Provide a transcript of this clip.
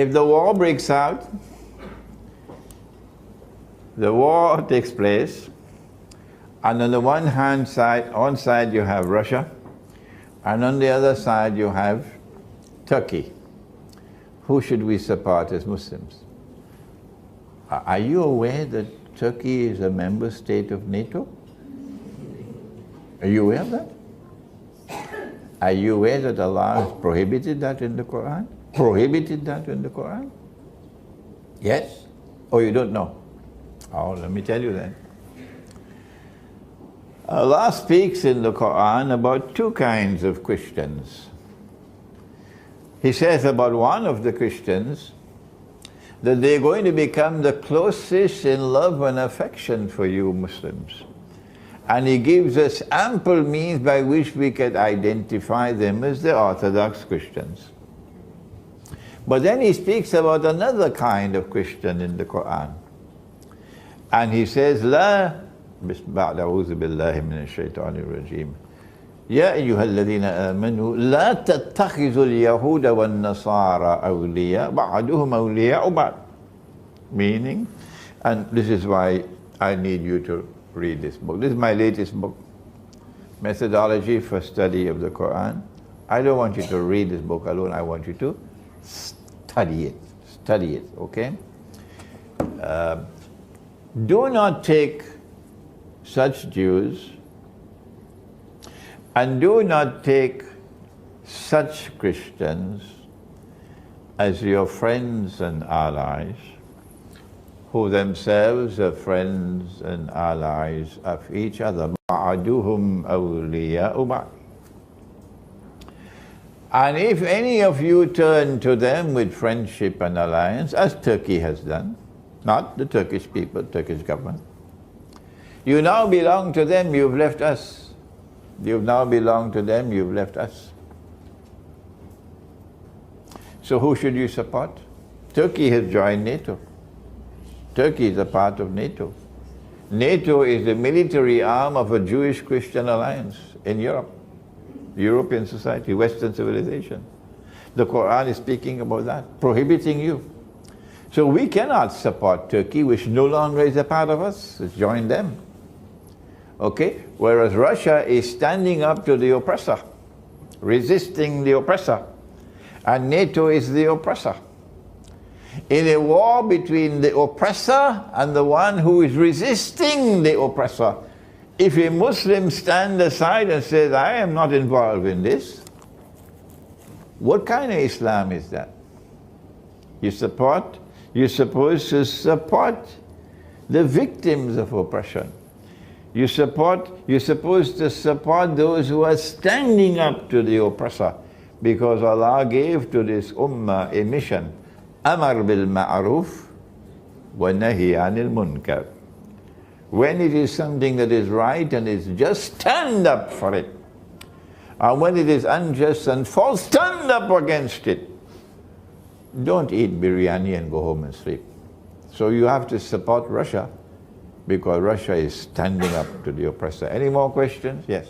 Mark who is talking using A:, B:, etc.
A: if the war breaks out, the war takes place, and on the one side you have Russia, and on the other side you have Turkey. Who should we support as Muslims? Are you aware that Turkey is a member state of NATO? Are you aware of that? Are you aware that Allah has prohibited that in the Quran? Prohibited that in the Quran? Yes? Or you don't know? Oh, let me tell you then. Allah speaks in the Quran about two kinds of Christians. He says about one of the Christians that they're going to become the closest in love and affection for you Muslims. And he gives us ample means by which we can identify them as the Orthodox Christians. But then he speaks about another kind of Christian in the Quran. And he says, لا بعد أعوذ بالله من الشيطان الرجيم يا أيها الذين آمنوا لا تتخذوا اليهود والنصارى أولياء بعضهم أولياء بعض. Meaning, and this is why I need you to read this book. This is my latest book, Methodology for Study of the Quran. I don't want you to read this book alone, I want you to study it. Study it, okay? Do not take such Jews and do not take such Christians as your friends and allies, who themselves are friends and allies of each other. بَعْدُهُمْ أَوْلِيَاءُ بَعْضٍ. And if any of you turn to them with friendship and alliance, as Turkey has done, not the Turkish people, Turkish government, you now belong to them, you've left us. You've now belonged to them, you've left us. So who should you support? Turkey has joined NATO. Turkey is a part of NATO. NATO is the military arm of a Jewish-Christian alliance in Europe, European society, Western civilization. The Quran is speaking about that, prohibiting you. So we cannot support Turkey, which no longer is a part of us. It's joined them. Okay? Whereas Russia is standing up to the oppressor, resisting the oppressor. And NATO is the oppressor. In a war between the oppressor and the one who is resisting the oppressor, if a Muslim stands aside and says, I am not involved in this, what kind of Islam is that? You're supposed to support the victims of oppression. You're supposed to support those who are standing up to the oppressor, because Allah gave to this ummah a mission. Amar bil ma'ruf wa nahi anil munkar. When it is something that is right and is just, stand up for it. And when it is unjust and false, stand up against it. Don't eat biryani and go home and sleep. So you have to support Russia, because Russia is standing up to the oppressor. Any more questions? Yes.